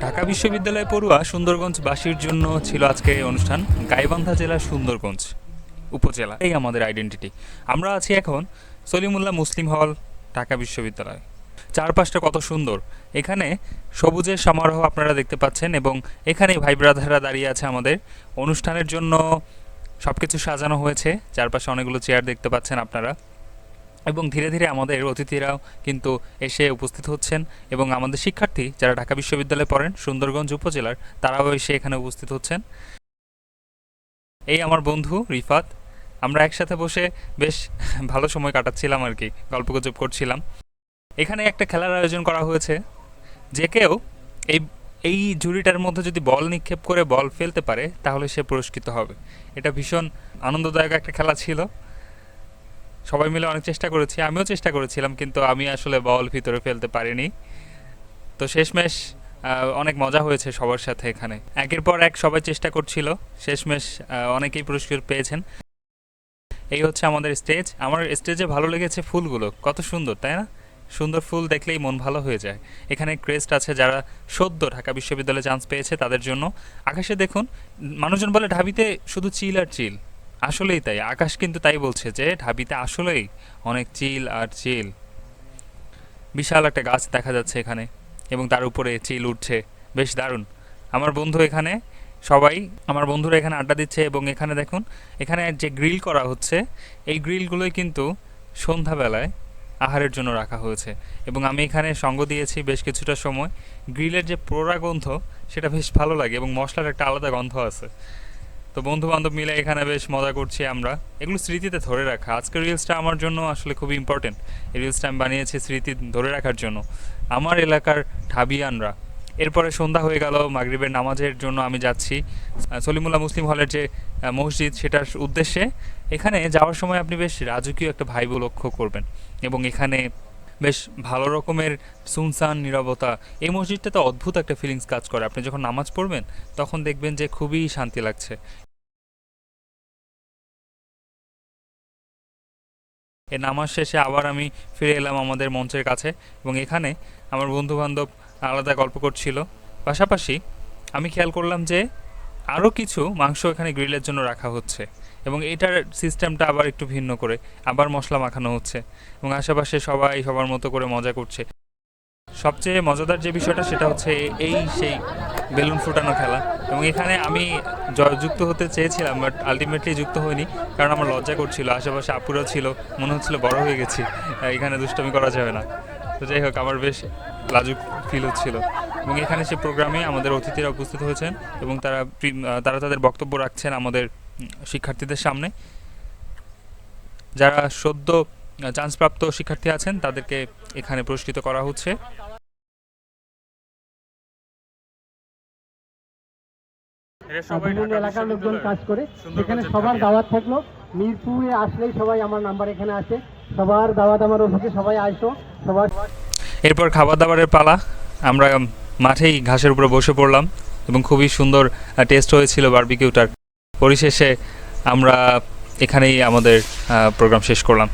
ঢাকা বিশ্ববিদ্যালয় পড়ুয়া সুন্দরগঞ্জবাসীর জন্য ছিল আজকে এই অনুষ্ঠান। গাইবান্ধা জেলার সুন্দরগঞ্জ উপজেলা, এই আমাদের আইডেন্টিটি। আমরা আছি এখন সলিমুল্লাহ মুসলিম হল, ঢাকা বিশ্ববিদ্যালয়। চারপাশটা কত সুন্দর, এখানে সবুজের সমারোহ আপনারা দেখতে পাচ্ছেন এবং এখানেই ভাই ব্রাদাররা দাঁড়িয়ে আছে আমাদের অনুষ্ঠানের জন্য। সব কিছু সাজানো হয়েছে, চারপাশে অনেকগুলো চেয়ার দেখতে পাচ্ছেন আপনারা, এবং ধীরে ধীরে আমাদের অতিথিরাও কিন্তু এসে উপস্থিত হচ্ছেন এবং আমাদের শিক্ষার্থী যারা ঢাকা বিশ্ববিদ্যালয়ে পড়েন সুন্দরগঞ্জ উপজেলার, তারাও এসে এখানে উপস্থিত হচ্ছেন। এই আমার বন্ধু রিফাত, আমরা একসাথে বসে বেশ ভালো সময় কাটাচ্ছিলাম আর কি, গল্পগুজব করছিলাম। এখানে একটা খেলার আয়োজন করা হয়েছে, যে কেউ এই এই ঝুড়িটার মধ্যে যদি বল নিক্ষেপ করে বল ফেলতে পারে তাহলে সে পুরস্কৃত হবে। এটা ভীষণ আনন্দদায়ক একটা খেলা ছিল। সবাই মিলে অনেক চেষ্টা করেছি, আমিও চেষ্টা করেছিলাম, কিন্তু আমি আসলে বল ভিতরে ফেলতে পারিনি। তো শেষমেশ অনেক মজা হয়েছে সবার সাথে। এখানে একের পর এক সবাই চেষ্টা করছিল, শেষমেশ অনেকেই পুরস্কার পেয়েছেন। এই হচ্ছে আমাদের স্টেজ। আমার স্টেজে ভালো লেগেছে ফুলগুলো, কত সুন্দর তাই না? সুন্দর ফুল দেখলেই মন ভালো হয়ে যায়। এখানে ক্রেস্ট আছে যারা সদ্য ঢাকা বিশ্ববিদ্যালয়ে চান্স পেয়েছে তাদের জন্য। আকাশে দেখুন, মানুষজন বলে ঢাবিতে শুধু চিল আর চিল, আসলেই তাই। আকাশ কিন্তু তাই বলছে যে ঢাবিতে আসলেই অনেক চিল আর চিল। বিশাল একটা গাছ দেখা যাচ্ছে এখানে এবং তার উপরে চিল উঠছে, বেশ দারুণ। আমার বন্ধু এখানে, সবাই আমার বন্ধুরা এখানে আড্ডা দিচ্ছে এবং এখানে দেখুন, এখানে যে গ্রিল করা হচ্ছে এই গ্রিলগুলোই কিন্তু সন্ধ্যাবেলায় আহারের জন্য রাখা হয়েছে এবং আমি এখানে সঙ্গ দিয়েছি বেশ কিছুটা সময়। গ্রিলের যে পোড়া গন্ধ সেটা বেশ ভালো লাগে এবং মশলার একটা আলাদা গন্ধ আছে। তো বন্ধু বান্ধব মিলে এখানে বেশ মজা করছি আমরা, এগুলো স্মৃতিতে ধরে রাখা। আজকের রিলসটা আমার জন্য আসলে খুবই ইম্পর্টেন্ট। এই রিলসটা আমি বানিয়েছি স্মৃতি ধরে রাখার জন্য, আমার এলাকার ঢাবিয়ানরা। এরপরে সন্ধ্যা হয়ে গেল, মাগরিবের নামাজের জন্য আমি যাচ্ছি সলিমুল্লাহ মুসলিম হলের যে মসজিদ সেটার উদ্দেশ্যে। এখানে যাওয়ার সময় আপনি বেশ রাজকীয় একটা ভাইব লক্ষ্য করবেন এবং এখানে বেশ ভালো রকমের সুনসান নীরবতা। এই মসজিদটাতে অদ্ভুত একটা ফিলিংস কাজ করে, আপনি যখন নামাজ পড়বেন তখন দেখবেন যে খুবই শান্তি লাগছে। এর নামাজ শেষে আবার আমি ফিরে এলাম আমাদের মঞ্চের কাছে এবং এখানে আমার বন্ধু বান্ধব আলাদা গল্প করছিল। পাশাপাশি আমি খেয়াল করলাম যে আরও কিছু মাংস এখানে গ্রিলের জন্য রাখা হচ্ছে এবং এটার সিস্টেমটা আবার একটু ভিন্ন করে, আবার মশলা মাখানো হচ্ছে এবং আশেপাশে সবাই সবার মতো করে মজা করছে। সবচেয়ে মজাদার যে বিষয়টা সেটা হচ্ছে এই সেই বেলুন ফুটানো খেলা। এবং এখানে আমি যুক্ত হতে চেয়েছিলাম, বাট আলটিমেটলি যুক্ত হইনি, কারণ আমার লজ্জা করছিল। আশেপাশে আপুরাও ছিল, মনে হচ্ছিল বড় হয়ে গেছি, এখানে দুষ্টামি করা যাবে না। তো যাই হোক, আমার বেশ লাজুক ফিল হচ্ছিল। এবং এখানে সে প্রোগ্রামে আমাদের অতিথিরা উপস্থিত হয়েছেন এবং তারা তাদের বক্তব্য রাখছেন আমাদের শিক্ষার্থীদের সামনে। যারা সদ্য চান্সপ্রাপ্ত শিক্ষার্থী আছেন তাদেরকে এখানে পুরস্কৃত করা হচ্ছে। বিভিন্ন এলাকার লোকজন কাজ করে, সেখানে সবার দাওয়াত থাকলো। মিরপুরে আসলেই সবাই আমার নাম্বার এখানে আসে, সবার দাওয়াত আমার অফিসে, সবাই আসো সবার। এরপর খাবার দাবারের পালা। আমরা মাঠেই ঘাসের উপরে বসে পড়লাম এবং খুবই সুন্দর টেস্ট হয়েছিল বারবিকিউটার। পরিশেষে আমরা এখানেই আমাদের প্রোগ্রাম শেষ করলাম।